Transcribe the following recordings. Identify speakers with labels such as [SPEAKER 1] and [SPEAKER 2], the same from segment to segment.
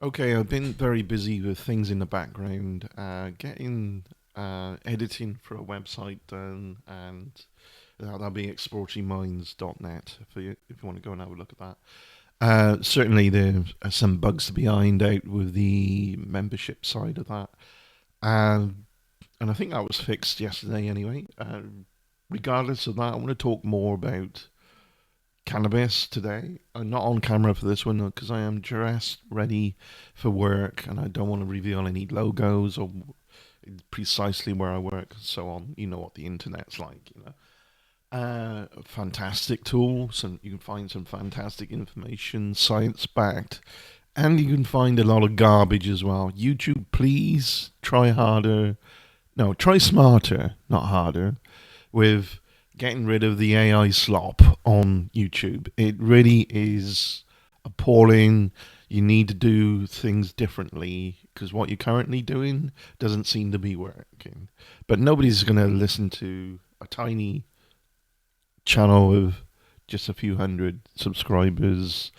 [SPEAKER 1] Okay, I've been very busy with things in the background, getting editing for a website done, and that'll be exploratoryminds.net if you want to go and have a look at that. Certainly, there are some bugs to be ironed out with the membership side of that, and I think that was fixed yesterday anyway. Regardless of that, I want to talk more about cannabis today. I'm not on camera for this one because I am dressed ready for work and I don't want to reveal any logos or precisely where I work and so on. You know what the internet's like. Fantastic tool. You can find some fantastic information, science backed, and you can find a lot of garbage as well. YouTube, please try harder. No, try smarter, not harder, with getting rid of the AI slop on YouTube. It really is appalling. You need to do things differently because what you're currently doing doesn't seem to be working. But nobody's going to listen to a tiny channel of just a few hundred subscribers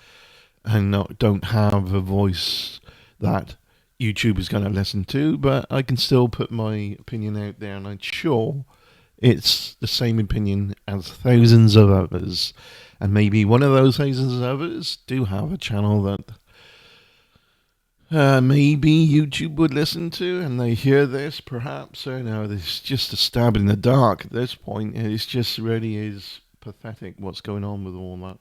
[SPEAKER 1] and don't have a voice that YouTube is going to listen to. But I can still put my opinion out there, and I'm sure it's the same opinion as thousands of others. And maybe one of those thousands of others do have a channel that maybe YouTube would listen to, and they hear this, perhaps. I know it's just a stab in the dark at this point. It's just really is pathetic what's going on with all that.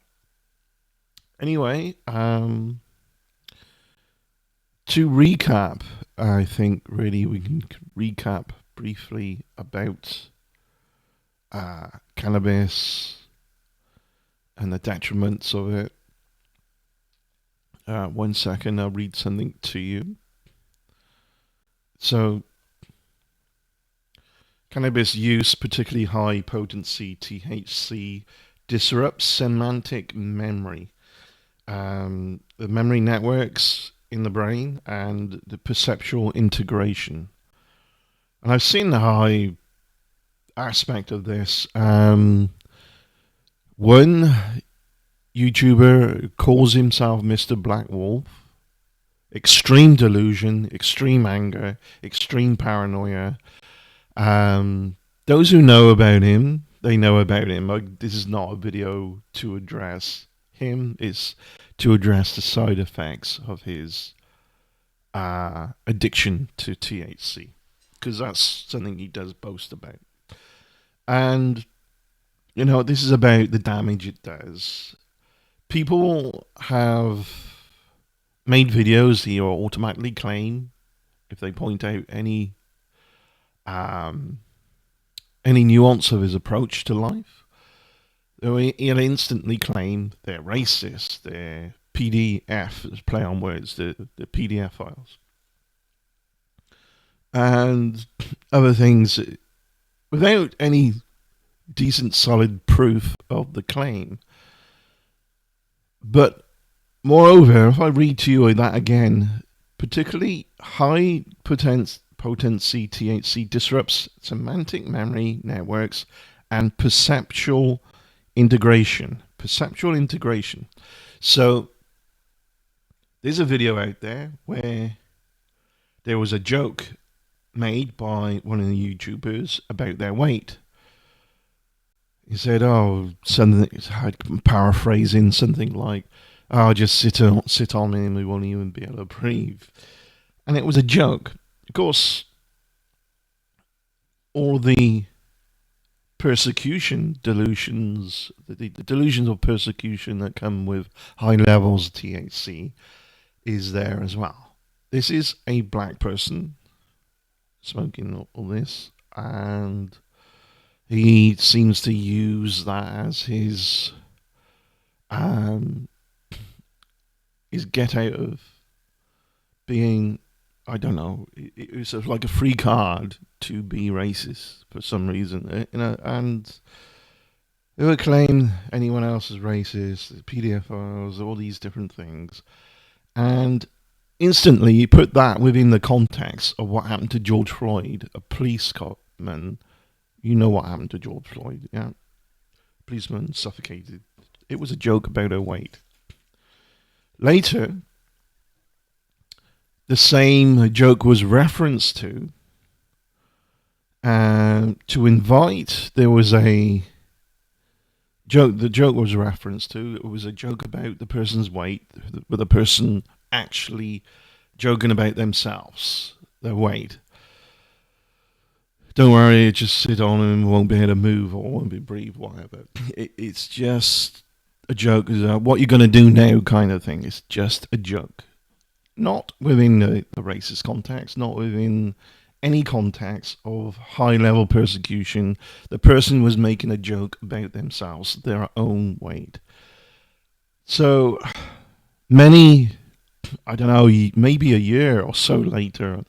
[SPEAKER 1] Anyway, to recap, I think really we can recap briefly about cannabis and the detriments of it. 1 second, I'll read something to you. So, cannabis use, particularly high potency THC, disrupts semantic memory, the memory networks in the brain, and the perceptual integration. And I've seen the high aspect of this. One YouTuber calls himself Mr. Black Wolf. Extreme delusion, extreme anger, extreme paranoia. Those who know about him, they know about him. This is not a video to address him. It's to address the side effects of his addiction to THC, because that's something he does boast about. And this is about the damage it does. People have made videos here automatically claim if they point out um, any nuance of his approach to life, he'll instantly claim they're racist, they're PDF, play on words, the PDF files, and other things without any decent solid proof of the claim. But moreover, if I read to you that again, particularly high potency THC disrupts semantic memory networks and perceptual integration. Perceptual integration. So there's a video out there where there was a joke made by one of the YouTubers about their weight. He said, "Oh, something." Paraphrasing something like, "Oh, just sit on me, and we won't even be able to breathe." And it was a joke. Of course, all the persecution delusions, the delusions of persecution that come with high levels of THC, is there as well. This is a black person smoking all this, and he seems to use that as um, his get out of being, I don't know, it was sort of like a free card to be racist for some reason, and they would claim anyone else is racist, PDF files, all these different things, and instantly you put that within the context of what happened to George Floyd, a policeman. You know what happened to George Floyd, yeah? Policeman suffocated. It was a joke about her weight. Later, the same joke was referenced to invite. There was a joke. The joke was referenced to. It was a joke about the person's weight, with the person actually joking about themselves, their weight. Don't worry, just sit on and won't be able to move or won't be able to breathe, whatever. It's just a joke. What you're going to do now kind of thing. It's just a joke. Not within the racist context, not within any context of high-level persecution. The person was making a joke about themselves, their own weight. So many, I don't know, maybe a year or so later,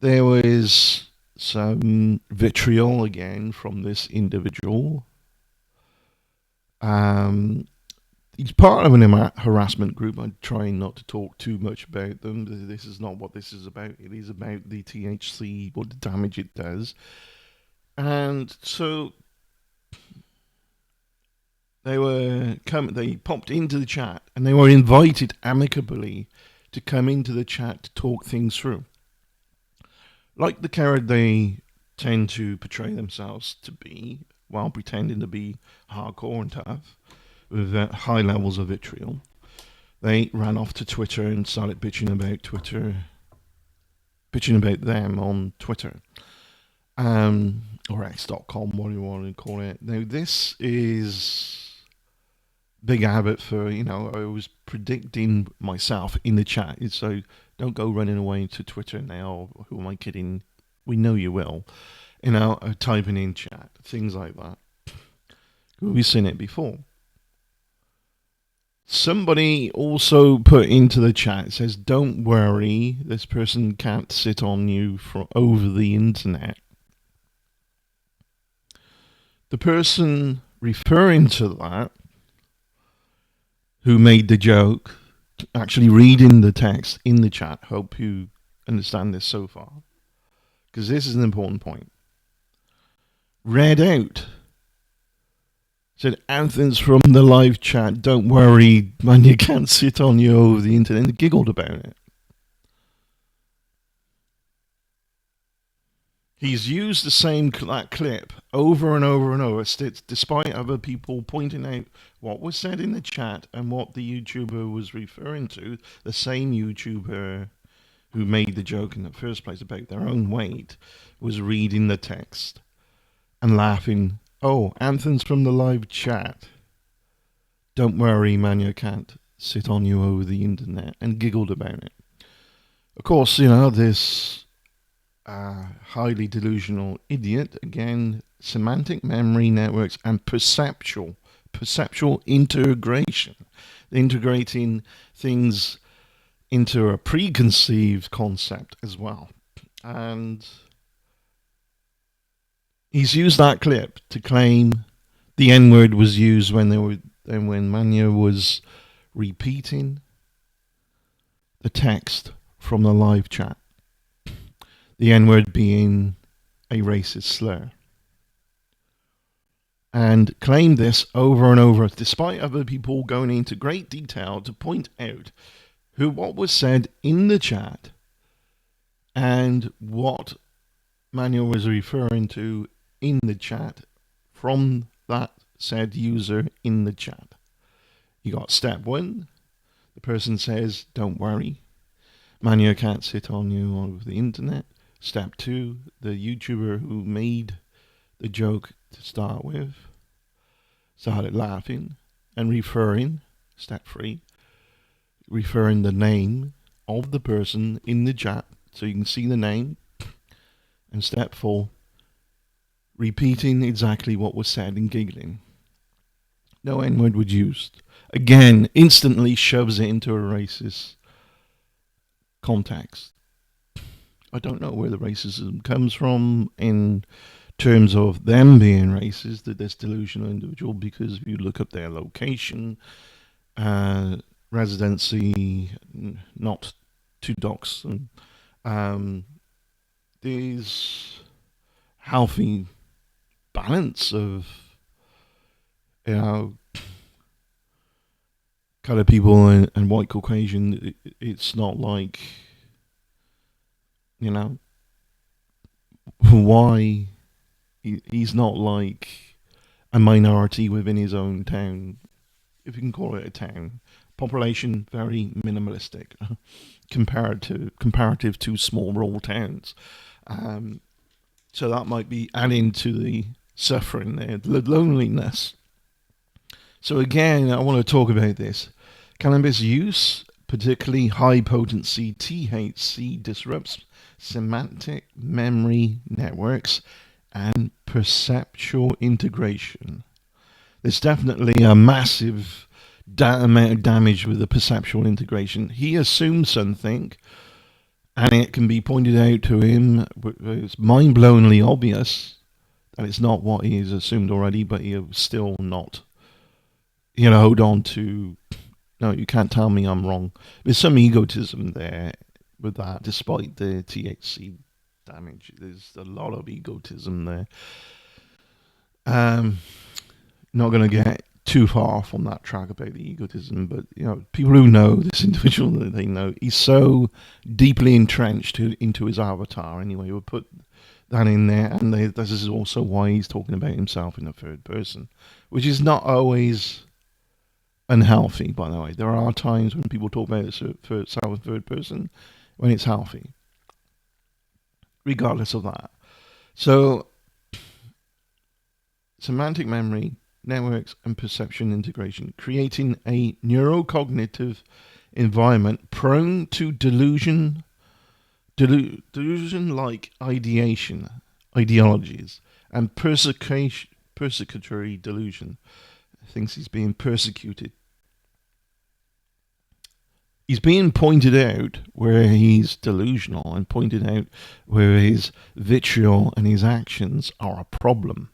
[SPEAKER 1] there was some vitriol again from this individual. He's part of an harassment group. I'm trying not to talk too much about them. This is not what this is about. It is about the THC, what the damage it does. And so they popped into the chat, and they were invited amicably to come into the chat to talk things through. Like the character they tend to portray themselves to be, while pretending to be hardcore and tough, with high levels of vitriol, they ran off to Twitter and started bitching about them on Twitter, or X.com, what do you want to call it. Now, this is big habit for, I was predicting myself in the chat, so don't go running away to Twitter now. Who am I kidding? We know you will. Typing in chat, things like that. We've seen it before. Somebody also put into the chat, says, don't worry, this person can't sit on you over the internet. The person referring to that, who made the joke, actually reading the text in the chat, hope you understand this so far, because this is an important point, read out, said, Anthony's from the live chat, don't worry, man, you can't sit on you over the internet, and giggled about it. He's used the same clip over and over and over, despite other people pointing out what was said in the chat and what the YouTuber was referring to. The same YouTuber who made the joke in the first place about their own weight was reading the text and laughing. Oh, Anthony's from the live chat. Don't worry, man, you can't sit on you over the internet, and giggled about it. Of course, this highly delusional idiot, again, semantic memory networks and perceptual integration, integrating things into a preconceived concept as well. And he's used that clip to claim the N-word was used when Manya was repeating the text from the live chat. The N-word being a racist slur. And claimed this over and over, despite other people going into great detail to point out what was said in the chat and what Manuel was referring to in the chat from that said user in the chat. You got step one, the person says, don't worry, Manuel can't sit on you over the internet. Step two, the YouTuber who made the joke to start with started laughing and referring, step three, referring the name of the person in the chat so you can see the name. And step four, repeating exactly what was said and giggling. No N-word was used. Again, instantly shoves it into a racist context. I don't know where the racism comes from in terms of them being racist, this delusional individual, because if you look up their location, residency, not to dox them, there's healthy balance of, colored people and white Caucasian, it's not like, you know, why he's not like a minority within his own town, if you can call it a town. Population very minimalistic, comparative to small rural towns. Um, so that might be adding to the suffering there, the loneliness. So again, I want to talk about this. Cannabis use, particularly high potency THC, disrupts semantic memory networks and perceptual integration. There's definitely a massive amount of damage with the perceptual integration. He assumes something, and it can be pointed out to him. It's mind-blowingly obvious that it's not what he has assumed already, but he'll still not, hold on to. No, you can't tell me I'm wrong. There's some egotism there with that, despite the THC damage. There's a lot of egotism there. Not going to get too far from that track about the egotism, but people who know this individual, they know he's so deeply entrenched into his avatar. Anyway, we'll put that in there, and this is also why he's talking about himself in the third person, which is not always unhealthy. By the way, there are times when people talk about it in third person when it's healthy, regardless of that. So, semantic memory networks and perception integration, creating a neurocognitive environment prone to delusion-like ideologies, and persecutory delusion. Thinks he's being persecuted. He's being pointed out where he's delusional and pointed out where his vitriol and his actions are a problem.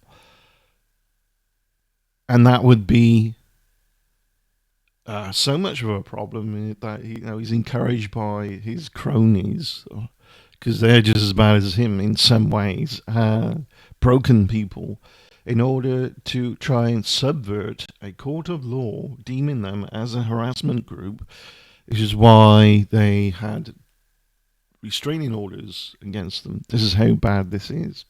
[SPEAKER 1] And that would be so much of a problem that he's encouraged by his cronies, because they're just as bad as him in some ways, broken people, in order to try and subvert a court of law deeming them as a harassment group, which is why they had restraining orders against them. This is how bad this is.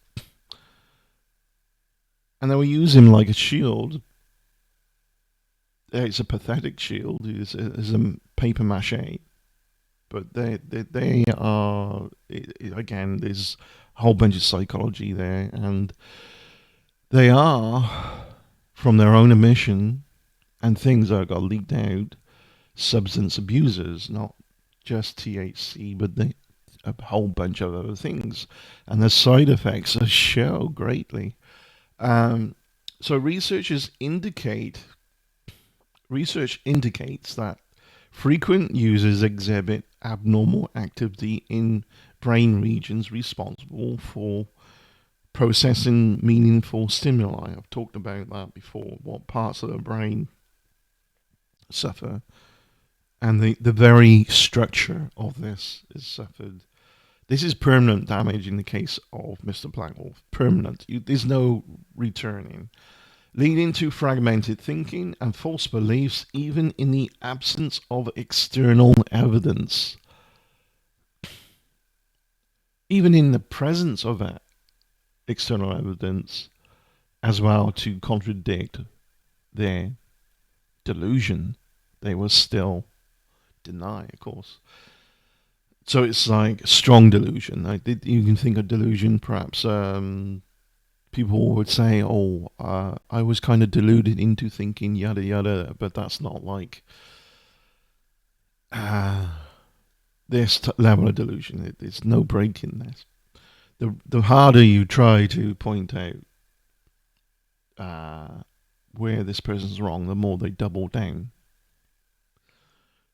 [SPEAKER 1] And they will use him like a shield. It's a pathetic shield. It's a paper mache. But they are, again, there's a whole bunch of psychology there. And they are, from their own admission and things that got leaked out, substance abusers, not just THC, but a whole bunch of other things. And the side effects show greatly. So research indicates that frequent users exhibit abnormal activity in brain regions responsible for processing meaningful stimuli. I've talked about that before, what parts of the brain suffer, and the very structure of this is suffered. This is permanent damage in the case of Mr. Blackwolf. Permanent. There's no returning. Leading to fragmented thinking and false beliefs, even in the absence of external evidence. Even in the presence of external evidence, as well, to contradict their delusion, they will still deny, of course. So it's like strong delusion. You can think of delusion, perhaps people would say, I was kind of deluded into thinking yada yada, but that's not like this level of delusion. There's no break in this. The harder you try to point out where this person's wrong, the more they double down.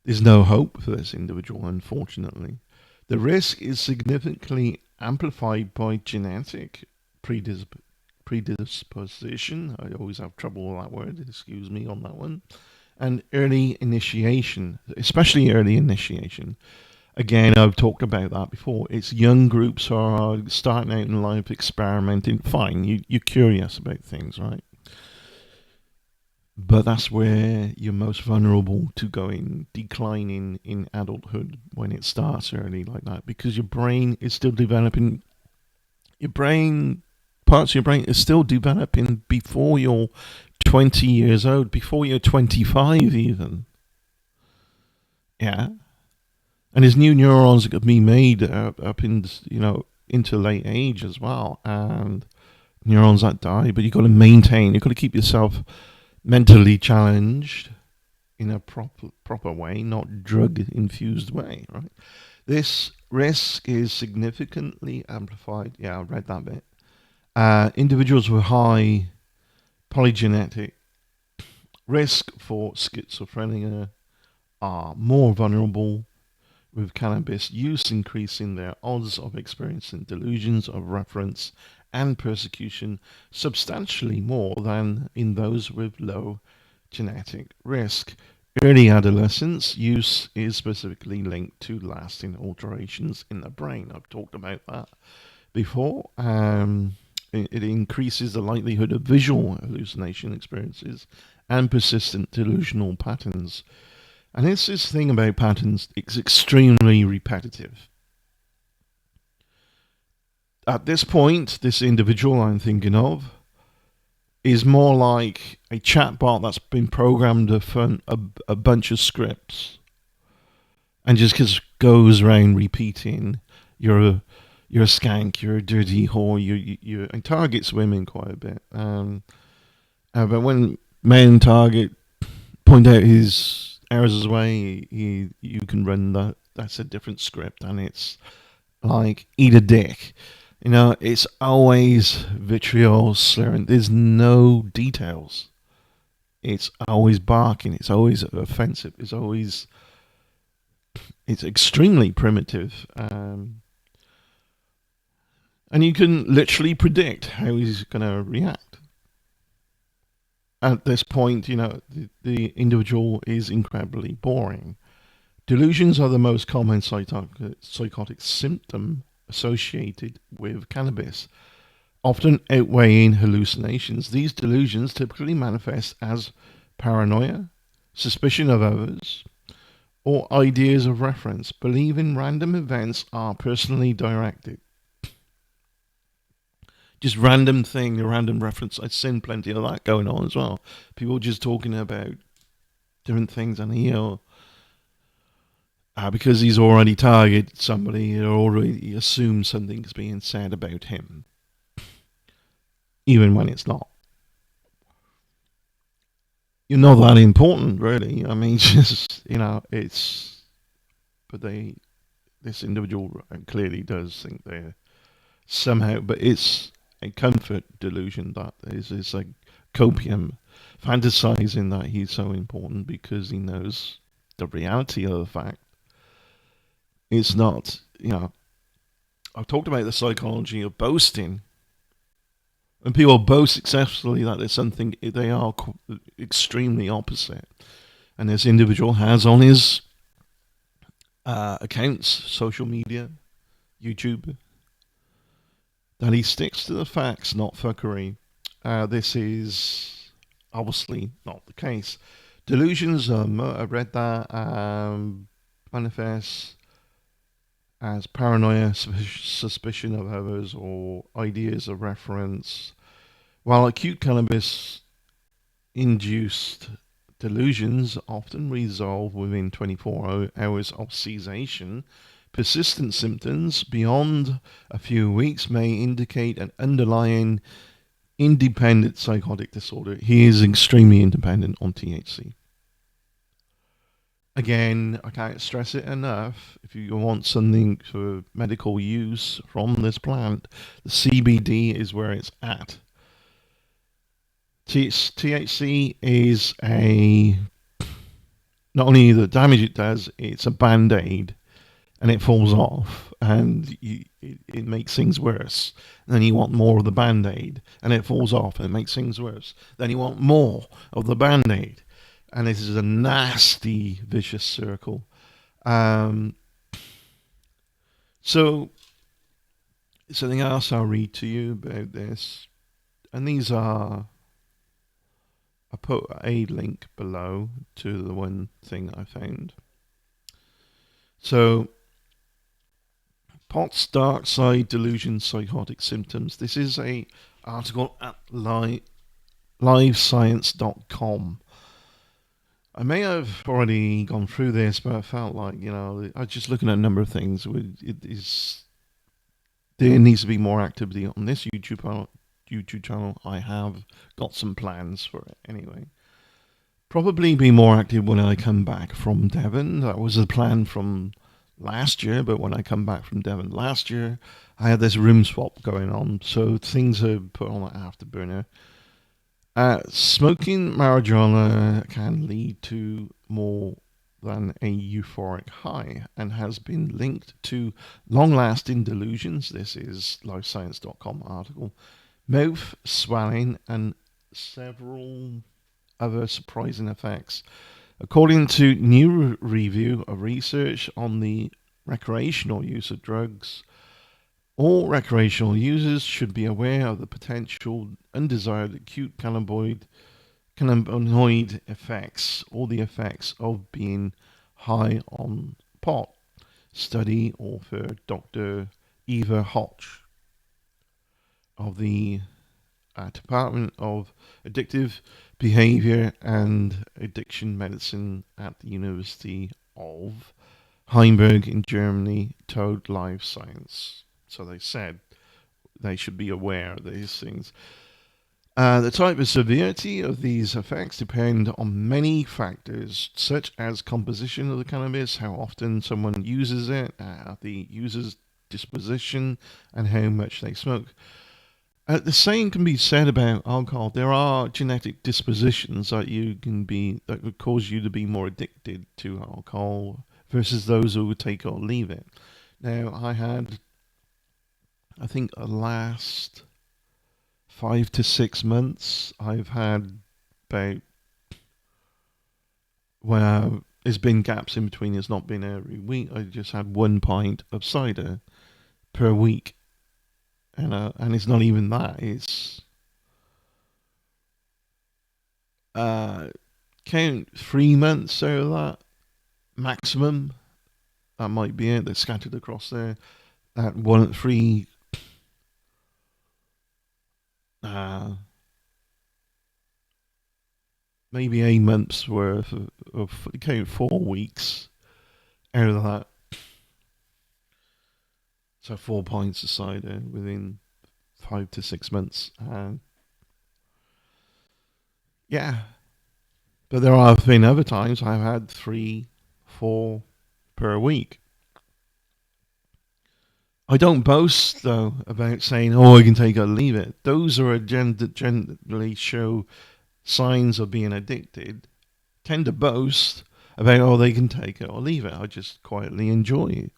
[SPEAKER 1] There's no hope for this individual, unfortunately. The risk is significantly amplified by genetic predisposition. I always have trouble with that word, excuse me on that one. And early initiation, especially early initiation. Again, I've talked about that before. It's young groups who are starting out in life, experimenting. Fine, you're curious about things, right? but that's where you're most vulnerable to going declining in adulthood when it starts early like that, because your brain is still developing. Your brain, parts of your brain is still developing before you're 20 years old, before you're 25 even. Yeah. And there's new neurons that can be made up in, into late age as well. And neurons that die, but you've got to maintain, you've got to keep yourself mentally challenged in a proper way, not drug infused way, right? This risk is significantly amplified. Yeah, I read that bit. Individuals with high polygenetic risk for schizophrenia are more vulnerable, with cannabis use increasing their odds of experiencing delusions of reference and persecution substantially more than in those with low genetic risk. Early adolescence use is specifically linked to lasting alterations in the brain. I've talked about that before. It increases the likelihood of visual hallucination experiences and persistent delusional patterns. And it's this thing about patterns, it's extremely repetitive. At this point, this individual I'm thinking of is more like a chatbot that's been programmed to fund a bunch of scripts and just goes around repeating, you're a skank, you're a dirty whore, and targets women quite a bit. But when men point out his errors away, you can run that. That's a different script, and it's like eat a dick. It's always vitriol slurring. There's no details. It's always barking. It's always offensive. It's extremely primitive. And you can literally predict how he's going to react. At this point, the individual is incredibly boring. Delusions are the most common psychotic symptom associated with cannabis, often outweighing hallucinations. These delusions typically manifest as paranoia, suspicion of others, or ideas of reference, believing random events are personally directed. Just random thing, a random reference. I've seen plenty of that going on as well. People just talking about different things, and because he's already targeted somebody, he already assumes something's being said about him, even when it's not. You're not that important, really. I mean, just it's. But this individual clearly does think they're somehow, but it's a comfort delusion that is like copium, fantasizing that he's so important because he knows the reality of the fact. It's not, I've talked about the psychology of boasting. When people boast successfully that there's something, they are extremely opposite. And this individual has on his accounts, social media, YouTube, that he sticks to the facts, not fuckery. This is obviously not the case. Delusions, I read that, manifest as paranoia, suspicion of others, or ideas of reference, while acute cannabis-induced delusions often resolve within 24 hours of cessation. Persistent symptoms beyond a few weeks may indicate an underlying independent psychotic disorder. He is extremely independent on THC. Again, I can't stress it enough. If you want something for medical use from this plant, the CBD is where it's at. THC is not only the damage it does, it's a band-aid, and it falls off, and it makes things worse. And then you want more of the band-aid, and it falls off, and it makes things worse. Then you want more of the band-aid, and this is a nasty, vicious circle. So, something else I'll read to you about this, and these are I put a link below to the one thing I found. So, Pot's dark side delusion psychotic symptoms. This is a article at livescience.com. I may have already gone through this, but I felt like, I was just looking at a number of things. There needs to be more activity on this YouTube channel. I have got some plans for it anyway. Probably be more active when I come back from Devon. That was a plan from last year, but when I come back from Devon last year, I had this room swap going on, so things are put on the afterburner. Smoking marijuana can lead to more than a euphoric high and has been linked to long-lasting delusions. This is LifeScience.com article. Mouth swelling and several other surprising effects. According to new review of research on the recreational use of drugs, all recreational users should be aware of the potential undesired acute cannabinoid effects or the effects of being high on pot. Study author Dr. Eva Hodge of the Department of Addictive Behavior and Addiction Medicine at the University of Heidelberg in Germany told Live Science. So they said they should be aware of these things. The type of severity of these effects depend on many factors, such as composition of the cannabis, how often someone uses it, the user's disposition, and how much they smoke. The same can be said about alcohol. There are genetic dispositions that would cause you to be more addicted to alcohol versus those who would take or leave it. Now, I think the last 5 to 6 months, I've had about, well, there's been gaps in between. It's not been every week. I just had 1 pint of cider per week. And it's not even that. It's count 3 months out of that maximum. That might be it. They're scattered across there. At 3 maybe a month's worth of count 4 weeks out of that. So 4 pints of cider within 5 to 6 months. Yeah. But there have been other times I've had 3, 4 per week. I don't boast, though, about saying, I can take it or leave it. Those are generally show signs of being addicted. Tend to boast about, they can take it or leave it. I just quietly enjoy it.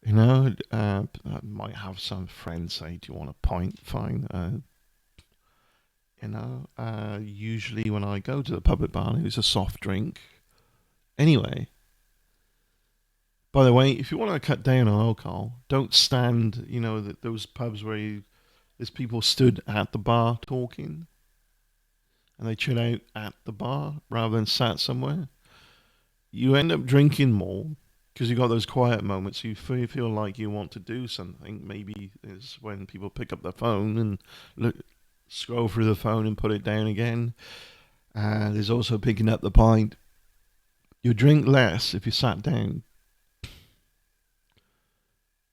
[SPEAKER 1] I might have some friends say, do you want a pint? Fine. Usually when I go to the public bar, it's a soft drink. Anyway, by the way, if you want to cut down on alcohol, don't stand, those pubs where there's people stood at the bar talking and they chill out at the bar rather than sat somewhere. You end up drinking more because you got those quiet moments. You feel like you want to do something. Maybe it's when people pick up the phone and scroll through the phone and put it down again. There's also picking up the pint. You drink less if you sat down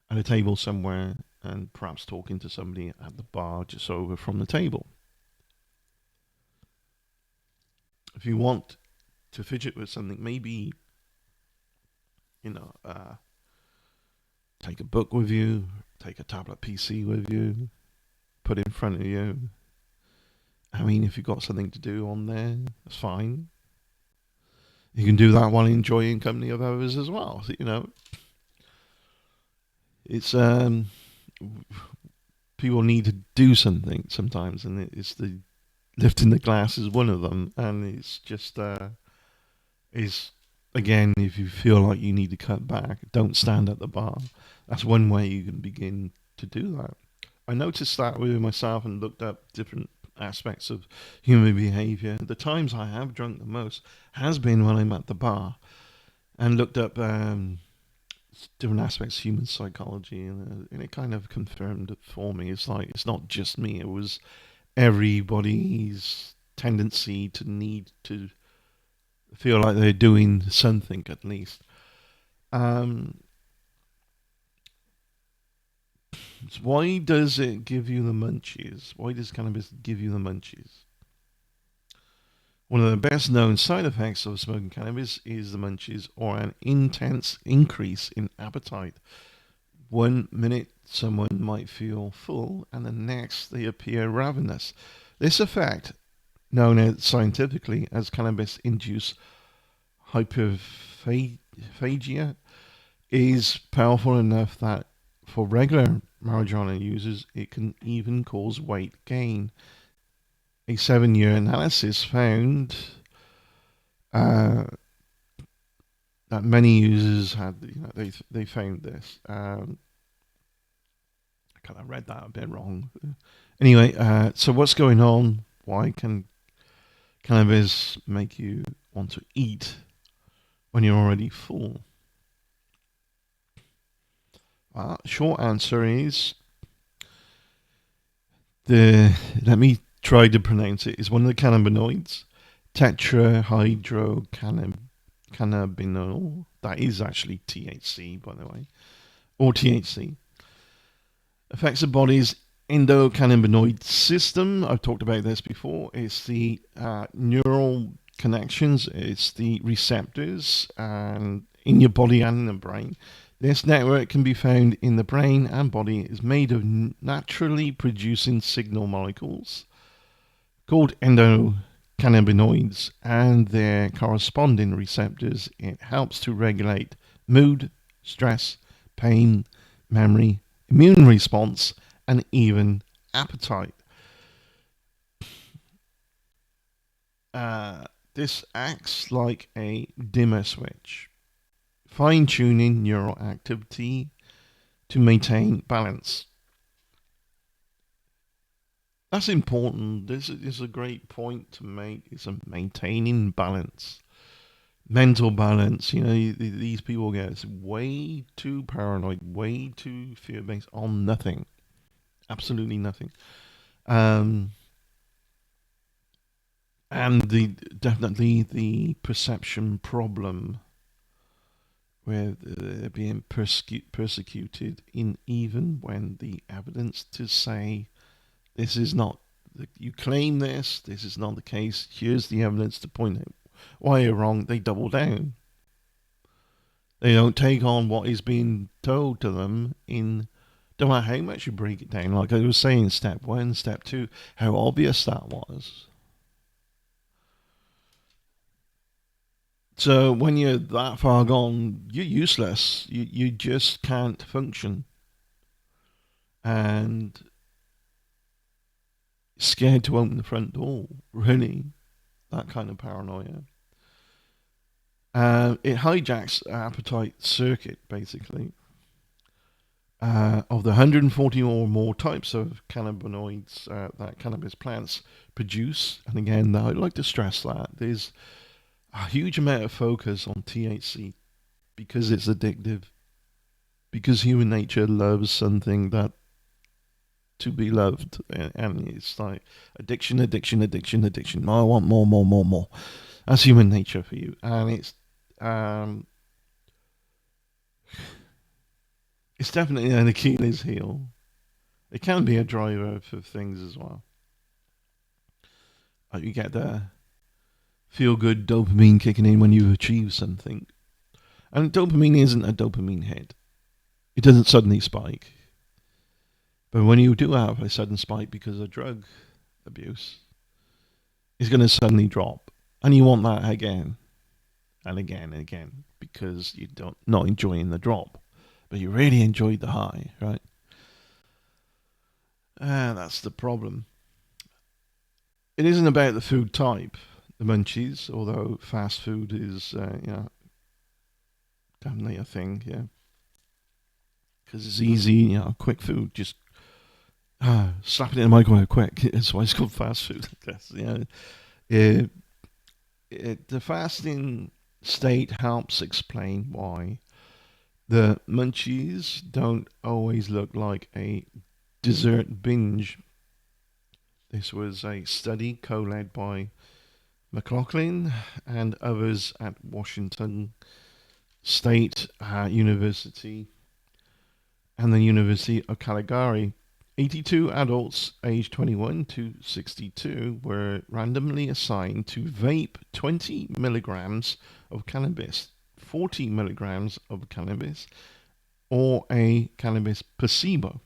[SPEAKER 1] at a table somewhere and perhaps talking to somebody at the bar just over from the table. If you want to fidget with something, maybe, take a book with you, take a tablet PC with you, put it in front of you. I mean, if you've got something to do on there, that's fine. You can do that while enjoying company of others as well. It's people need to do something sometimes, and it's the lifting the glass is one of them, and it's just is again, if you feel like you need to cut back, don't stand at the bar. That's one way you can begin to do that. I noticed that with myself and looked up different aspects of human behavior. The times I have drunk the most has been when I'm at the bar and looked up different aspects of human psychology, and it kind of confirmed it for me. It's like it's not just me; it was everybody's tendency to need to feel like they're doing something at least. Um, so why does it give you the munchies? Why does cannabis give you the munchies? One of the best known side effects of smoking cannabis is the munchies or an intense increase in appetite. 1 minute someone might feel full and the next they appear ravenous. This effect, known scientifically as cannabis induced hyperphagia, is powerful enough that for regular marijuana users it can even cause weight gain. A 7-year analysis found uh, that many users had, they found this. I kind of read that a bit wrong. Anyway, so what's going on? Why can cannabis make you want to eat when you're already full? Short answer is let me try to pronounce it. Is one of the cannabinoids, tetrahydrocannabinol. That is actually THC, by the way, or THC. Affects the body's endocannabinoid system. I've talked about this before. It's the neural connections. It's the receptors and in your body and in the brain. This network can be found in the brain and body. It is made of naturally producing signal molecules called endocannabinoids and their corresponding receptors. It helps to regulate mood, stress, pain, memory, immune response, and even appetite. This acts like a dimmer switch, fine-tuning neural activity to maintain balance. That's important. This is a great point to make. It's a maintaining balance, mental balance. You know, these people get way too paranoid, way too fear-based on nothing, absolutely nothing. Um, and definitely the perception problem where they're being persecuted in even when the evidence to say this is not, you claim this is not the case, here's the evidence to point out why you're wrong, they double down. They don't take on what is being told to them in, no matter how much you break it down. Like I was saying, step one, step two, how obvious that was. So when you're that far gone, you're useless. You just can't function. And scared to open the front door, really. That kind of paranoia. It hijacks appetite circuit, basically. Of the 140 or more types of cannabinoids that cannabis plants produce, and again, I'd like to stress that there's a huge amount of focus on THC because it's addictive, because human nature loves something that to be loved, and it's like addiction, addiction, addiction, addiction. I want more, more, more, more. That's human nature for you, and um, it's definitely an Achilles heel. It can be a driver for things as well. Like you get the feel good dopamine kicking in when you achieve something, and dopamine isn't a dopamine hit. It doesn't suddenly spike. But when you do have a sudden spike because of drug abuse, it's going to suddenly drop. And you want that again and again and again because you don't not enjoying the drop. But you really enjoyed the high, right? That's the problem. It isn't about the food type, the munchies, although fast food is, definitely a thing, yeah. Because it's easy, quick food, just Slap it in the microwave quick. That's why it's called fast food. I guess. It, the fasting state helps explain why the munchies don't always look like a dessert binge. This was a study co-led by McLaughlin and others at Washington State University and the University of Calgary. 82 adults aged 21 to 62 were randomly assigned to vape 20 milligrams of cannabis, 40 milligrams of cannabis, or a cannabis placebo.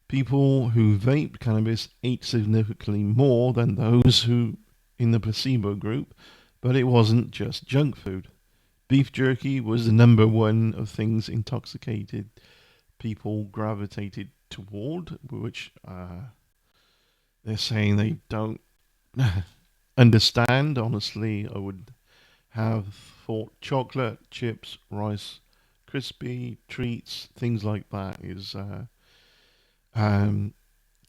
[SPEAKER 1] People who vaped cannabis ate significantly more than those who in the placebo group, but it wasn't just junk food. Beef jerky was the number one of things intoxicated people gravitated toward, which they're saying they don't understand. Honestly, I would have thought chocolate, chips, rice, crispy treats, things like that is um,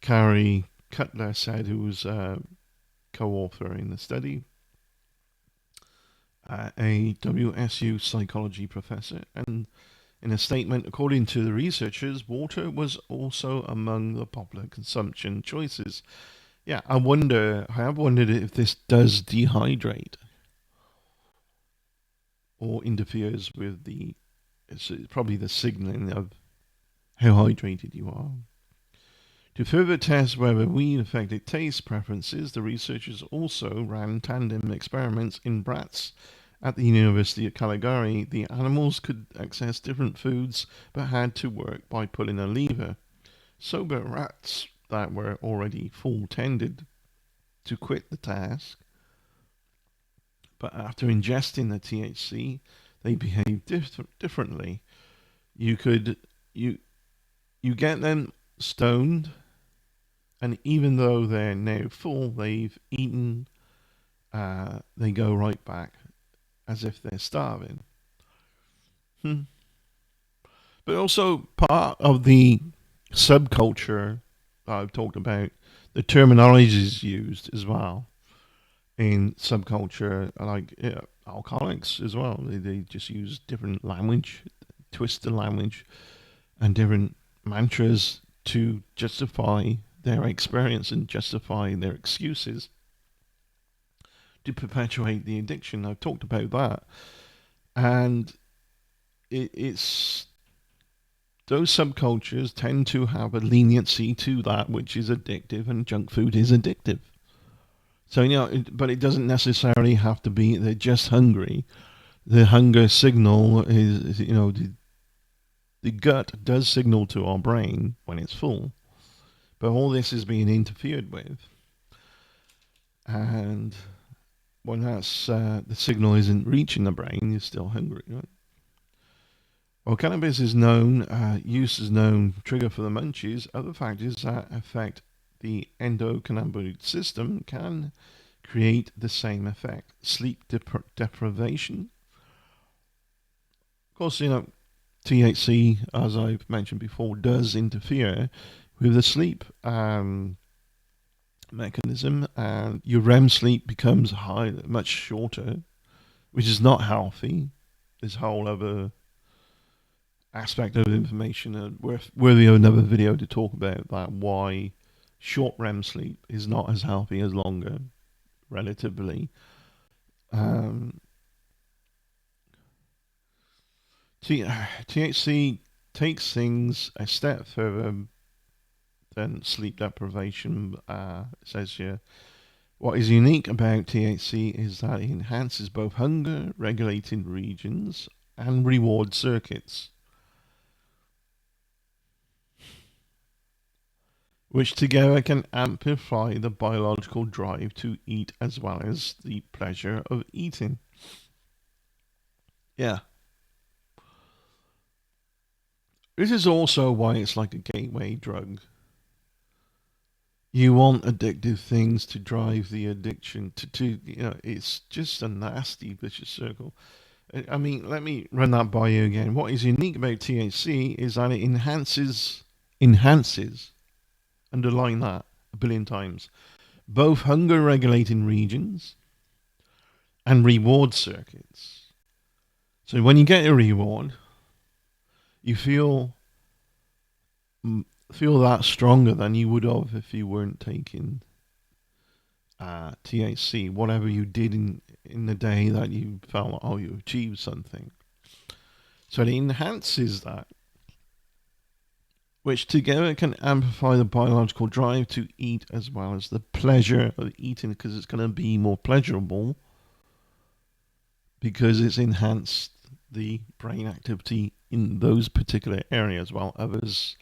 [SPEAKER 1] Carrie Cutler said, who was co-author in the study, a WSU psychology professor, and in a statement, according to the researchers, water was also among the popular consumption choices. Yeah, I have wondered if this does dehydrate or interferes with it's probably the signaling of how hydrated you are. To further test whether weed affected taste preferences, the researchers also ran tandem experiments in rats at the University of Calgary. The animals could access different foods but had to work by pulling a lever. Sober rats that were already full tended to quit the task, but after ingesting the THC, they behaved differently. You could you you get them stoned, and even though they're now full, they've eaten. They go right back as if they're starving. Hmm. But also part of the subculture I've talked about, the terminology is used as well in subculture, like alcoholics as well. They just use different language, twist the language, and different mantras to justify their experience and justify their excuses to perpetuate the addiction. I've talked about that, and it's those subcultures tend to have a leniency to that which is addictive, and junk food is addictive. So but it doesn't necessarily have to be they're just hungry. The hunger signal is the gut does signal to our brain when it's full, but all this is being interfered with, and when that's the signal isn't reaching the brain, you're still hungry, right? While cannabis is known, use is known trigger for the munchies, other factors that affect the endocannabinoid system can create the same effect. Sleep deprivation. Of course, THC, as I've mentioned before, does interfere with the sleep mechanism, and your REM sleep becomes much shorter, which is not healthy. This whole other aspect of information, worthy of another video to talk about that, why short REM sleep is not as healthy as longer, relatively. Um, THC takes things a step further than sleep deprivation. It says here, what is unique about THC is that it enhances both hunger regulating regions and reward circuits, which together can amplify the biological drive to eat as well as the pleasure of eating. Yeah. This is also why it's like a gateway drug. You want addictive things to drive the addiction it's just a nasty vicious circle. I mean, let me run that by you again. What is unique about THC is that it enhances underline that a billion times. Both hunger regulating regions and reward circuits. So when you get a reward, you feel that stronger than you would have if you weren't taking THC. Whatever you did in the day that you felt like, oh, you achieved something. So it enhances that, which together can amplify the biological drive to eat as well as the pleasure of eating, because it's going to be more pleasurable because it's enhanced the brain activity in those particular areas while others.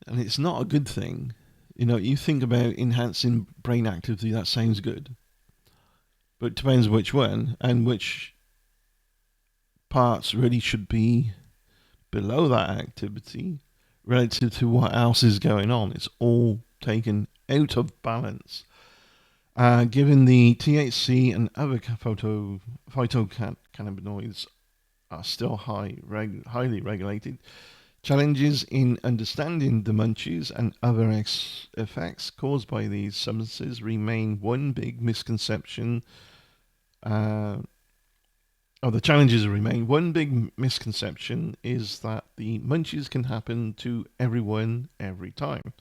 [SPEAKER 1] And it's not a good thing. You know, you think about enhancing brain activity, that sounds good. But it depends which one and which parts really should be below that activity relative to what else is going on. It's all taken out of balance. Given the THC and other phytocannabinoids are still highly regulated, challenges in understanding the munchies and other effects caused by these substances remain one big misconception. The challenges remain. One big misconception is that the munchies can happen to everyone every time.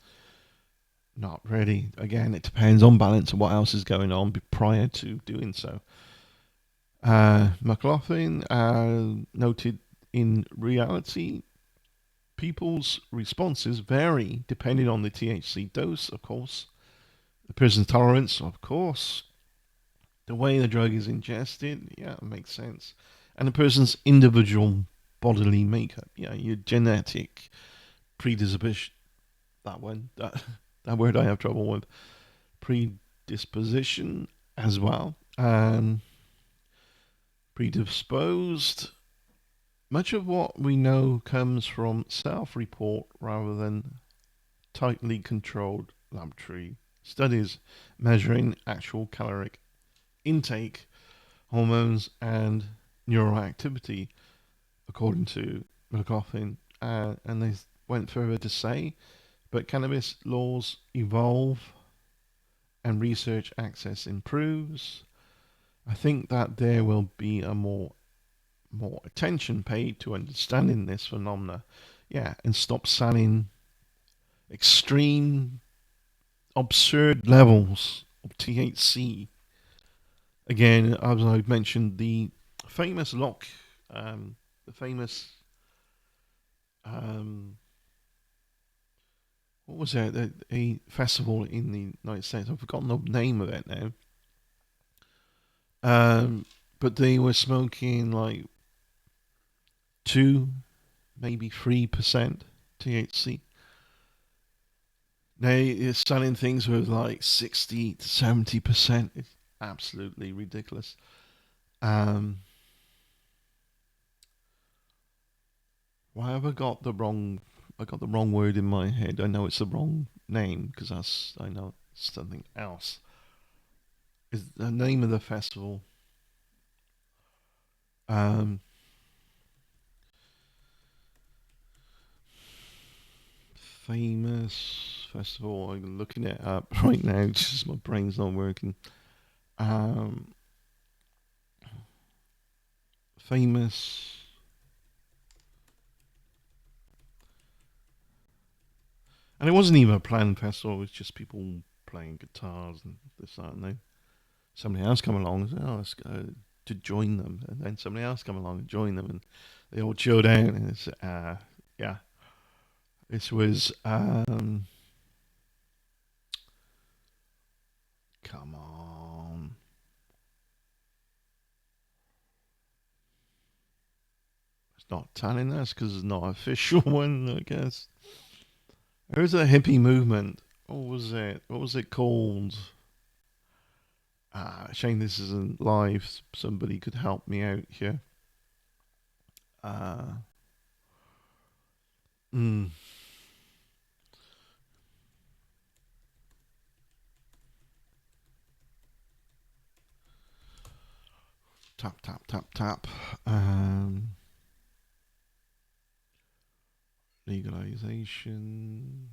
[SPEAKER 1] Not really. Again, it depends on balance and what else is going on prior to doing so. McLaughlin noted in reality, people's responses vary depending on the THC dose, of course, the person's tolerance, of course, the way the drug is ingested, yeah, it makes sense, and the person's individual bodily makeup, yeah, your genetic predisposition, that word I have trouble with, predisposition as well, predisposed. Much of what we know comes from self-report rather than tightly controlled laboratory studies measuring actual caloric intake, hormones, and neural activity, according to McLaughlin. And they went further to say, but cannabis laws evolve and research access improves. I think that there will be a more attention paid to understanding this phenomena, yeah, and stop selling extreme, absurd levels of THC. Again, as I've mentioned, the famous the famous, um, what was it? A festival in the United States. I've forgotten the name of it now. But they were smoking like 2, maybe 3% THC. They're selling things with like 60 to 70%. It's absolutely ridiculous. Why have I got the wrong? I got the wrong word in my head. I know it's the wrong name because I know it's something else. Is the name of the festival? Um, famous festival. I'm looking it up right now. Just my brain's not working. Um, famous. And it wasn't even a planned festival. It was just people playing guitars and this, that, and then somebody else come along and said, "Oh, let's go to join them." And then somebody else come along and join them, and they all chilled out. And it's yeah, this was come on, it's not telling us because it's not official one, I guess. There's a hippie movement. What was it? What was it called? Shame this isn't live. Somebody could help me out here. Uh, mm, tap tap tap tap. Legalization.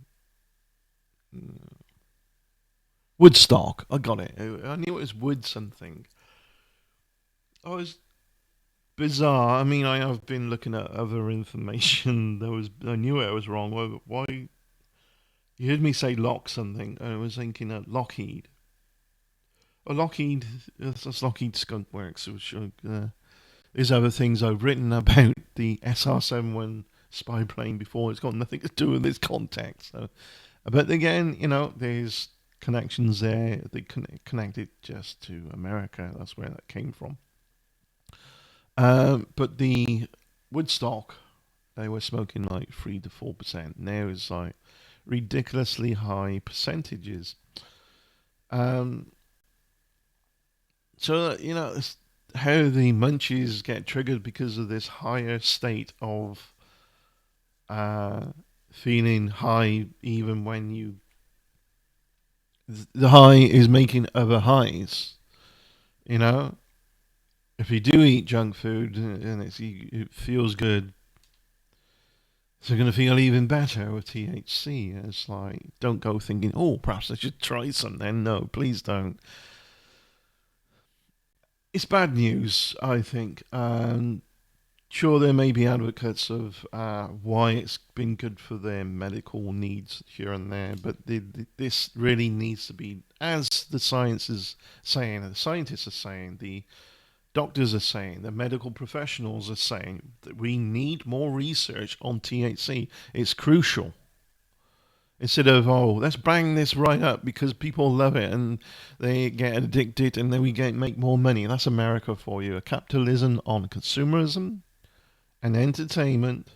[SPEAKER 1] Woodstock. I got it. I knew it was wood something. Oh, it's bizarre. I mean, I have been looking at other information. I knew I was wrong. Why? You heard me say Lock something, and I was thinking Lockheed. Oh, Lockheed. That's Lockheed Skunk Works. Which there's other things I've written about the SR-71 spy plane before. It's got nothing to do with this context. So, but again, there's connections there. They connect it just to America. That's where that came from. But the Woodstock, they were smoking like 3 to 4%. Now it's like ridiculously high percentages. Um, so it's how the munchies get triggered because of this higher state of uh, feeling high, even when the high is making other highs. You know, if you do eat junk food and it feels good, so you're going to feel even better with THC. It's like, don't go thinking, oh, perhaps I should try something. No, please don't. It's bad news, I think. Sure, there may be advocates of why it's been good for their medical needs here and there, but this really needs to be, as the science is saying, the scientists are saying, the doctors are saying, the medical professionals are saying that we need more research on THC. It's crucial. Instead of, oh, let's bang this right up because people love it and they get addicted and then we make more money. That's America for you. A capitalism on consumerism and entertainment.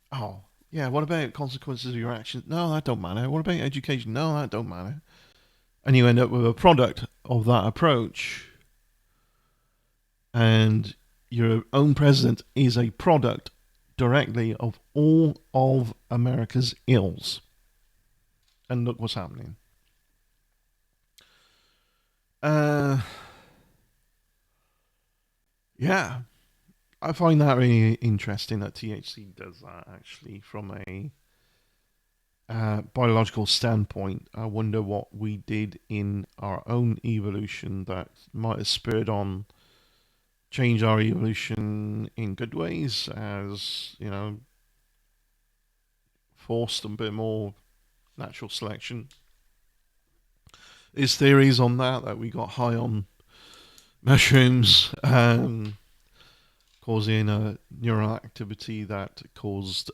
[SPEAKER 1] Oh, yeah, what about consequences of your actions? No, that don't matter. What about education? No, that don't matter. And you end up with a product of that approach, and your own president is a product directly of all of America's ills. And look what's happening. Uh, yeah, I find that really interesting that THC does that actually from a biological standpoint. I wonder what we did in our own evolution that might have spurred on change our evolution in good ways, as forced a bit more natural selection. There's theories on that we got high on mushrooms, causing a neural activity that caused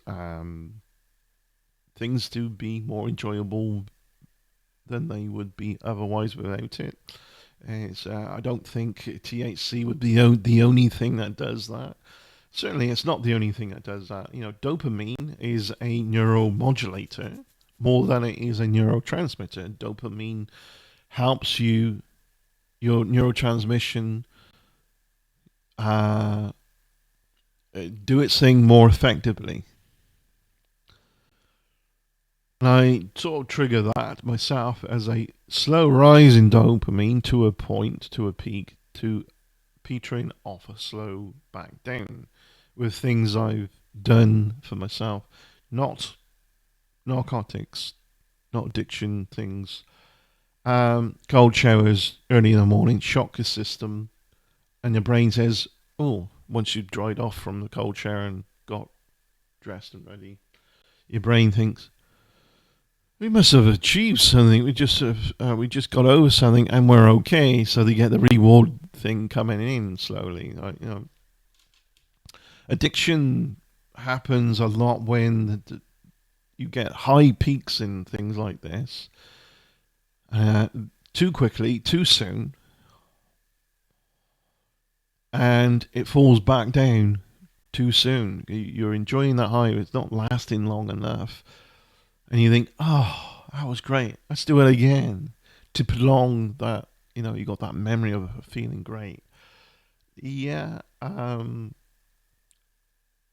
[SPEAKER 1] things to be more enjoyable than they would be otherwise without it. I don't think THC would be the only thing that does that. Certainly, it's not the only thing that does that. Dopamine is a neuromodulator more than it is a neurotransmitter. Dopamine helps your neurotransmission uh, do its thing more effectively. And I sort of trigger that myself as a slow rise in dopamine to a point, to a peak, to petering off a slow back down with things I've done for myself, not narcotics, not addiction things. Cold showers early in the morning shock your system, and your brain says, "Oh, once you've dried off from the cold shower and got dressed and ready, your brain thinks we must have achieved something. We just got over something, and we're okay." So they get the reward thing coming in slowly. Addiction happens a lot when you get high peaks in things like this, uh, too quickly, too soon, and it falls back down too soon. You're enjoying that high, it's not lasting long enough, and you think, "Oh, that was great. Let's do it again," to prolong that. You got that memory of feeling great. Yeah,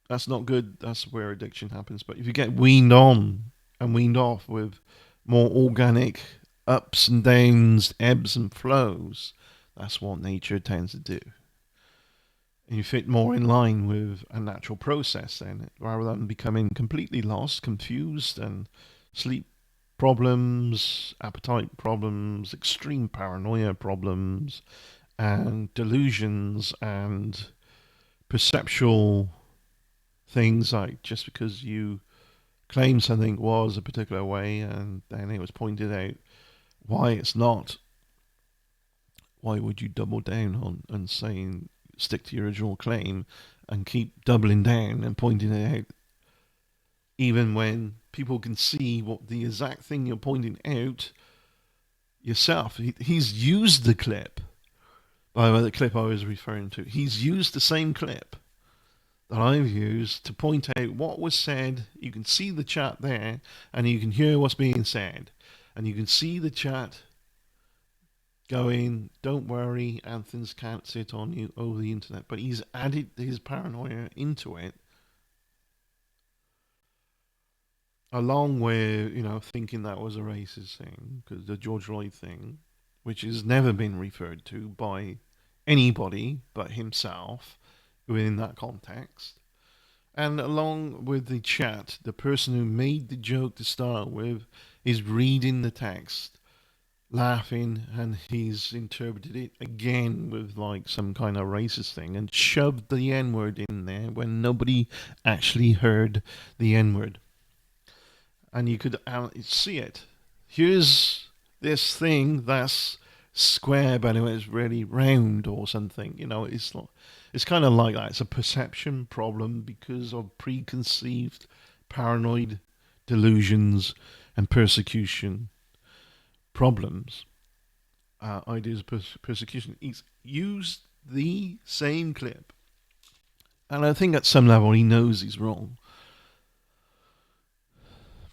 [SPEAKER 1] that's not good. That's where addiction happens. But if you get weaned on and weaned off with more organic ups and downs, ebbs and flows, that's what nature tends to do. And you fit more in line with a natural process then, rather than becoming completely lost, confused, and sleep problems, appetite problems, extreme paranoia problems, and delusions and perceptual things, like just because you claim something was a particular way and then it was pointed out why it's not, why would you double down on and saying stick to your original claim and keep doubling down and pointing it out even when people can see what the exact thing you're pointing out yourself? He's used the clip, by the way, the clip I was referring to. He's used the same clip that I've used to point out what was said. You can see the chat there, and you can hear what's being said. And you can see the chat going, don't worry, Anthony's can't sit on you over the internet. But he's added his paranoia into it, along with, thinking that was a racist thing, because the George Floyd thing, which has never been referred to by anybody but himself within that context. And along with the chat, the person who made the joke to start with is reading the text, laughing, and he's interpreted it again with like some kind of racist thing and shoved the N-word in there when nobody actually heard the N-word. And you could see it. Here's this thing that's square, but it's really round or something. It's kind of like that. It's a perception problem because of preconceived paranoid delusions and persecution problems. Ideas of persecution. He's used the same clip, and I think at some level he knows he's wrong.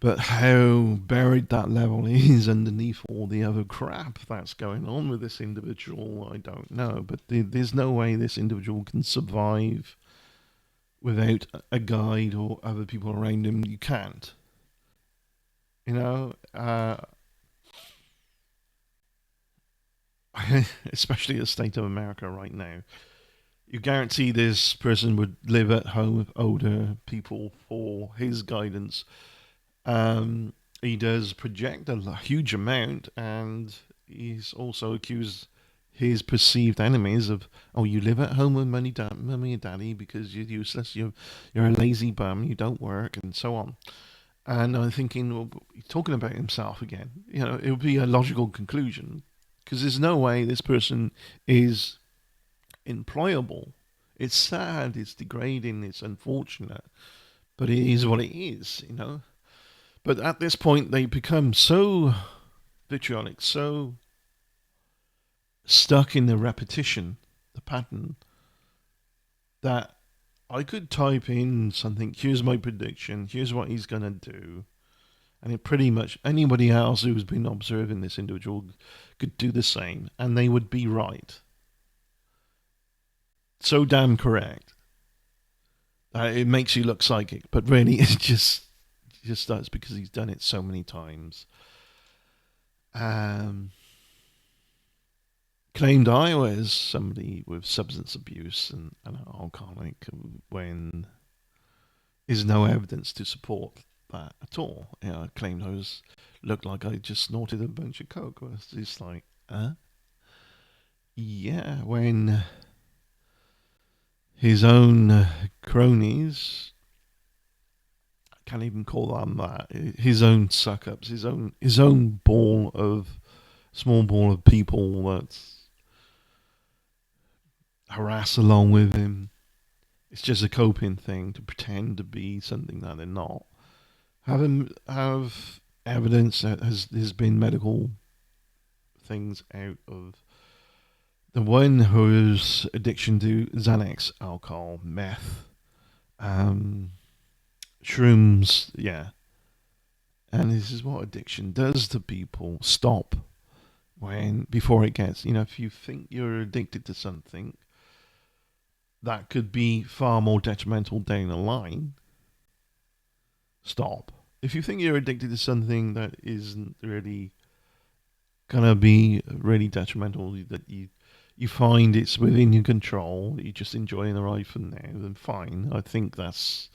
[SPEAKER 1] But how buried that level is underneath all the other crap that's going on with this individual, I don't know. But there's no way this individual can survive without a guide or other people around him. You can't. Especially the state of America right now. You guarantee this person would live at home with older people for his guidance. He does project a huge amount, and he's also accused his perceived enemies of, oh, you live at home with mummy and daddy because you're useless, you're a lazy bum, you don't work, and so on. And I'm thinking, well, he's talking about himself again. It would be a logical conclusion, because there's no way this person is employable. It's sad, it's degrading, it's unfortunate, but it is what it is, But at this point, they become so vitriolic, so stuck in the repetition, the pattern, that I could type in something, here's my prediction, here's what he's going to do, and it pretty much anybody else who's been observing this individual could do the same, and they would be right. So damn correct. It makes you look psychic, but really it just does, because he's done it so many times. Claimed I was somebody with substance abuse and an alcoholic, when there's no evidence to support that at all. Claimed I looked like I just snorted a bunch of coke. It's just like, yeah, when his own cronies, can't even call them that, his own suck-ups, his own small ball of people that harass along with him. It's just a coping thing to pretend to be something that they're not. Have evidence that there's been medical things out of the one whose addiction to Xanax, alcohol, meth, shrooms, yeah. And this is what addiction does to people. Stop before it gets, if you think you're addicted to something that could be far more detrimental down the line, stop. If you think you're addicted to something that isn't really gonna be really detrimental, that you find it's within your control, that you're just enjoying the ride for now, then fine. I think that's,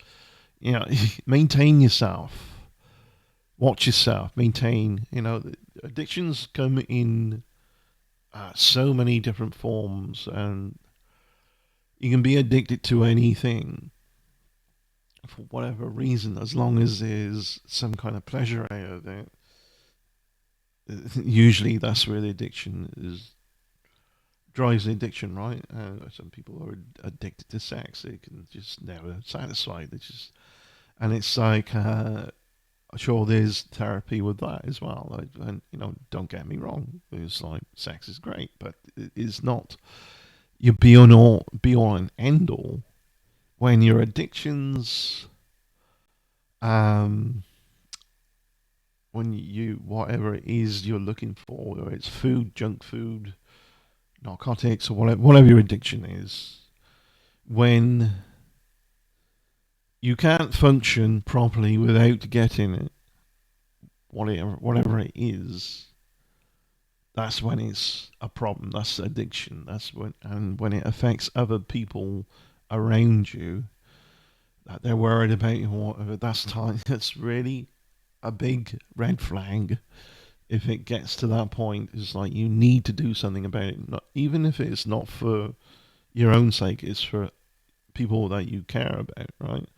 [SPEAKER 1] maintain yourself. Watch yourself. Maintain. Addictions come in so many different forms, and you can be addicted to anything for whatever reason, as long as there's some kind of pleasure out of it. Usually, that's where the addiction is drives the addiction, right? Some people are addicted to sex; they can just never satisfy. They just and it's like sure there's therapy with that as well. And don't get me wrong, it's like sex is great, but it is not your be all and end all when your addictions, um, when you whatever it is you're looking for, whether it's food, junk food, narcotics, or whatever your addiction is, when you can't function properly without getting it, whatever it is, that's when it's a problem. That's addiction. When it affects other people around you, that they're worried about you or whatever. That's really a big red flag. If it gets to that point, it's like you need to do something about it. Even if it's not for your own sake, it's for people that you care about, right?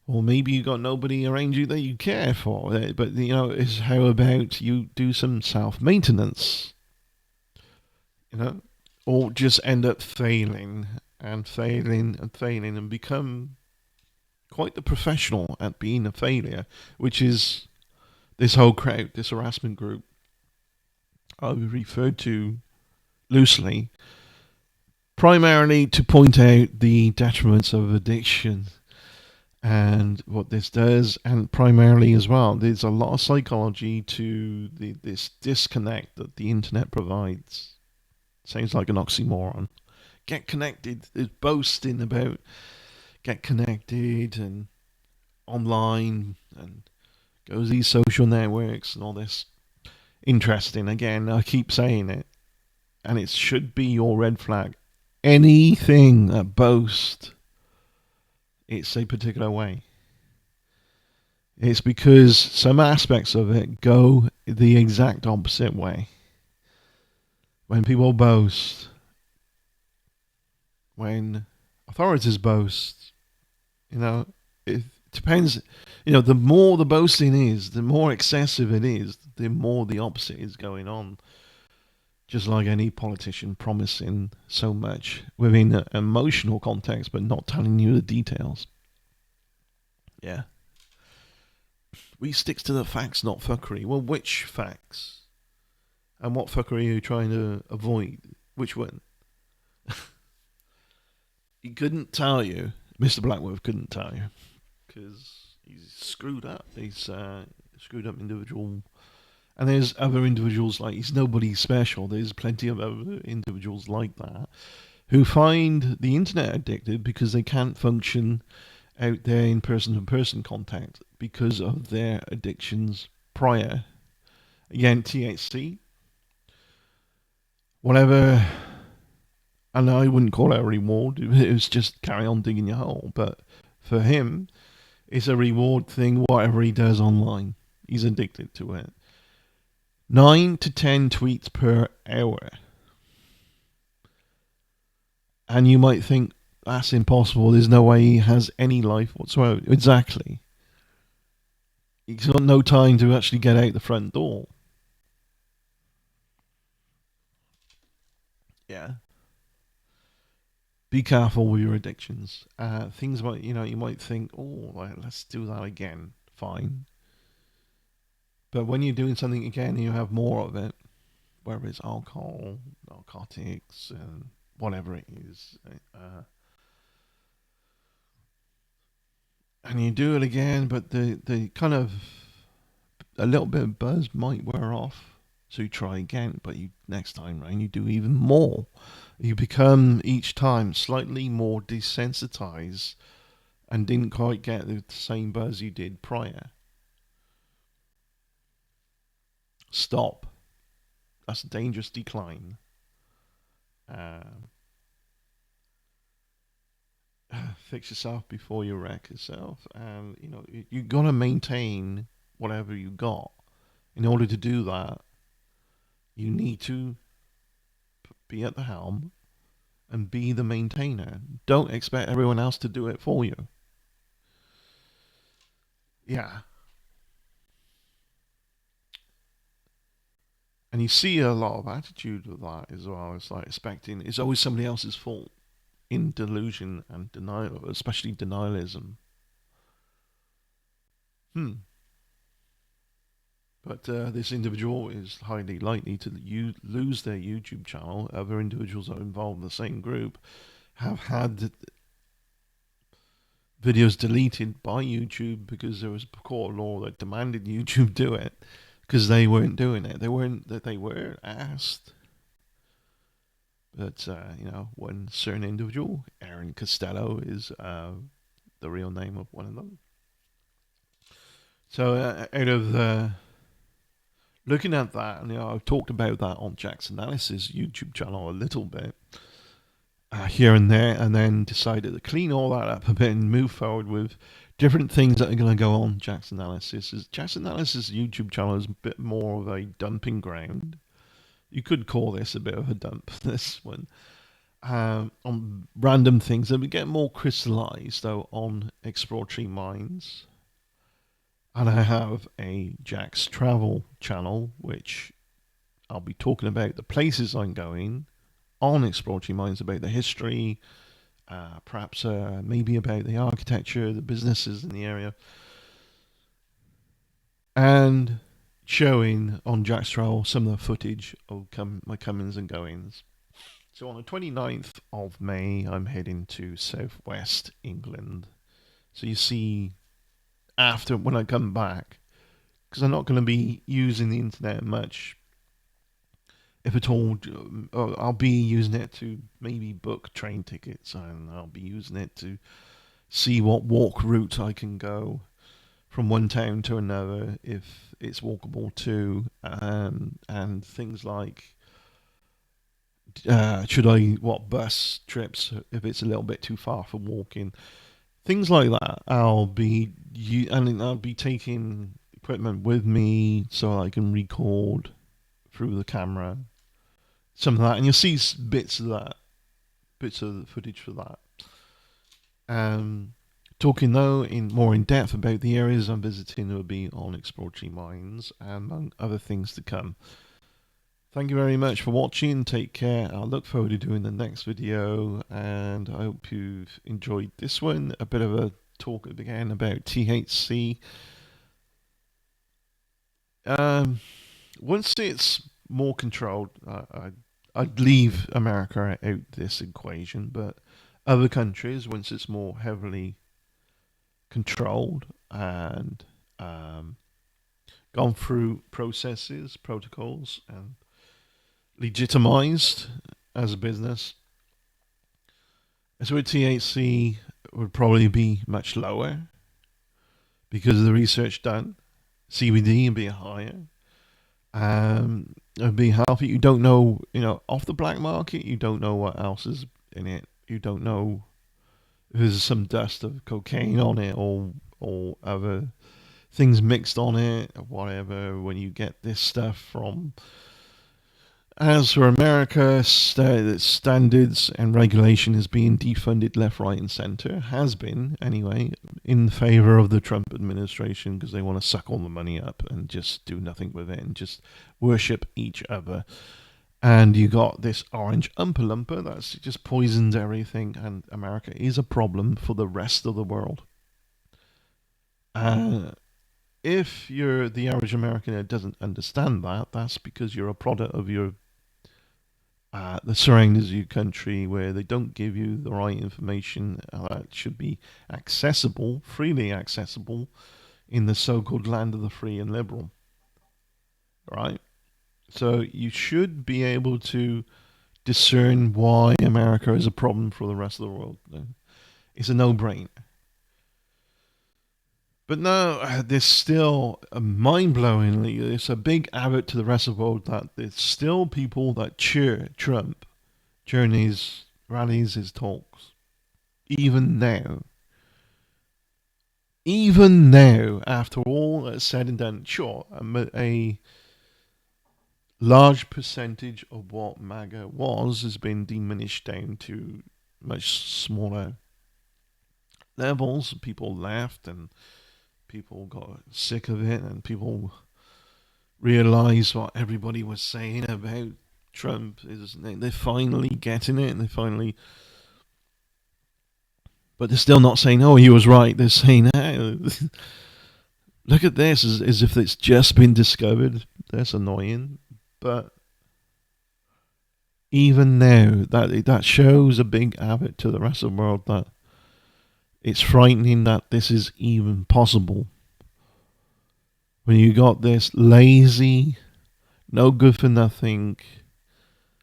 [SPEAKER 1] Or maybe you got nobody around you that you care for. But it's how about you do some self maintenance, you know, or just end up failing and failing and failing and become quite the professional at being a failure, which is this whole crowd, this harassment group I referred to loosely, primarily to point out the detriments of addiction and what this does, and primarily as well, there's a lot of psychology to this disconnect that the internet provides. Sounds like an oxymoron. Get connected is boasting about get connected and online and goes these social networks and all this. Interesting. Again, I keep saying it, and it should be your red flag. Anything that boasts it's a particular way. It's because some aspects of it go the exact opposite way. When people boast, when authorities boast, it depends. The more the boasting is, the more excessive it is, the more the opposite is going on. Just like any politician promising so much within an emotional context, but not telling you the details. Yeah. We stick to the facts, not fuckery. Well, which facts? And what fuckery are you trying to avoid? Which one? He couldn't tell you. Mr. Blackworth couldn't tell you. Because he's screwed up. He's screwed up individual. And there's other individuals like he's nobody special. There's plenty of other individuals like that who find the internet addicted because they can't function out there in person-to-person contact because of their addictions prior. Again, THC, whatever. And I wouldn't call it a reward. It was just carry on digging your hole. But for him, it's a reward thing, whatever he does online. He's addicted to it. 9 to 10 tweets per hour. And you might think, that's impossible. There's no way he has any life whatsoever. Exactly. He's got no time to actually get out the front door. Yeah. Be careful with your addictions. Things might, you might think, oh, let's do that again. Fine. But when you're doing something again, you have more of it, whether it's alcohol, narcotics, and whatever it is. And you do it again, but the kind of a little bit of buzz might wear off. So you try again, but next time round you do even more. You become each time slightly more desensitized and didn't quite get the same buzz you did prior. Stop. That's a dangerous decline. Uh, fix yourself before you wreck yourself, and you gotta maintain whatever you got. In order to do that, you need to be at the helm and be the maintainer. Don't expect everyone else to do it for you. Yeah. And you see a lot of attitude with that as well. It's like expecting it's always somebody else's fault in delusion and denial, especially denialism. Hmm. But this individual is highly likely to lose their YouTube channel. Other individuals that are involved in the same group have had videos deleted by YouTube because there was a court of law that demanded YouTube do it because they weren't doing it. They were asked. But one certain individual, Aaron Costello, is the real name of one of them. So out of looking at that, and I've talked about that on Jack's Analysis YouTube channel a little bit here and there, and then decided to clean all that up a bit and move forward with different things that are going to go on Jack's Analysis. Jack's Analysis YouTube channel is a bit more of a dumping ground. You could call this a bit of a dump, this one. On random things that would get more crystallized, though, on exploratory minds. And I have a Jack's Travel channel, which I'll be talking about the places I'm going on exploratory minds, about the history, perhaps maybe about the architecture, the businesses in the area, and showing on Jack's Travel some of the footage of my comings and goings. So on the 29th of May, I'm heading to southwest England. So you see, after when I come back, because I'm not going to be using the internet much, if at all, I'll be using it to maybe book train tickets, and I'll be using it to see what walk route I can go from one town to another if it's walkable too, and things like what bus trips if it's a little bit too far for walking, things like that. I'll be taking equipment with me so I can record through the camera some of that, and you'll see bits of the footage for that. Talking though more in depth about the areas I'm visiting will be on Exploratory Minds, among other things to come. Thank you very much for watching. Take care. I'll look forward to doing the next video, and I hope you've enjoyed this one. A bit of a talk again about THC. Once it's more controlled, I'd leave America out this equation, but other countries, once it's more heavily controlled and gone through processes, protocols, and legitimized as a business, so THC would probably be much lower because of the research done. CBD would be higher. It'd be healthy. You don't know, off the black market, you don't know what else is in it. You don't know if there's some dust of cocaine on it or other things mixed on it or whatever. When you get this stuff from, as for America, standards and regulation is being defunded left, right, and center. Has been, anyway, in favor of the Trump administration because they want to suck all the money up and just do nothing with it and just worship each other. And you got this orange Oompa Loompa that's just poisons everything, and America is a problem for the rest of the world. If you're the average American that doesn't understand that, that's because you're a product of the surroundings of your country, where they don't give you the right information that should be accessible, freely accessible, in the so-called land of the free and liberal. Right? So you should be able to discern why America is a problem for the rest of the world. It's a no-brainer. But no, there's still mind-blowingly, it's a big abbot to the rest of the world that there's still people that cheer Trump during his rallies, his talks, even now. Even now, after all that's said and done, sure, a large percentage of what MAGA was has been diminished down to much smaller levels. People laughed and people got sick of it, and people realized what everybody was saying about Trump is they're finally getting it, and they finally. But they're still not saying, "Oh, he was right." They're saying, "Hey, look at this," as if it's just been discovered. That's annoying, but even now, that shows a big habit to the rest of the world that it's frightening that this is even possible. When you got this lazy, no good for nothing,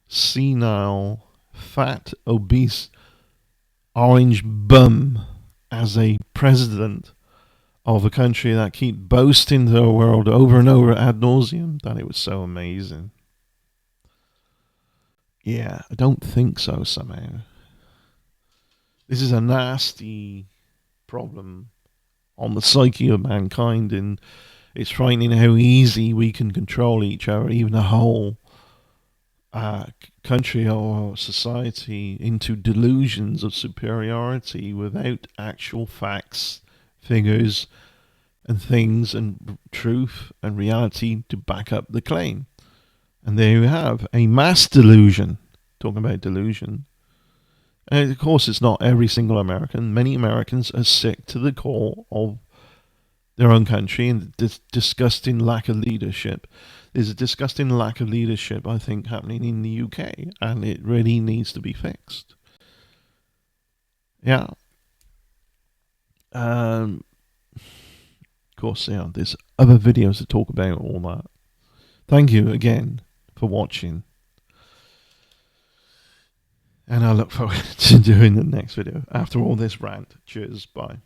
[SPEAKER 1] senile, fat, obese, orange bum as a president of a country that keep boasting to the world over and over ad nauseum that it was so amazing. Yeah, I don't think so somehow. This is a nasty problem on the psyche of mankind, and it's frightening how easy we can control each other, even a whole country or society, into delusions of superiority without actual facts, figures, and things, and truth and reality to back up the claim. And there you have a mass delusion. Talking about delusion. And of course, it's not every single American. Many Americans are sick to the core of their own country and this disgusting lack of leadership. There's a disgusting lack of leadership, I think, happening in the UK, and it really needs to be fixed. Yeah. Of course, yeah, there's other videos to talk about all that. Thank you again for watching. And I look forward to doing the next video after all this rant. Cheers. Bye.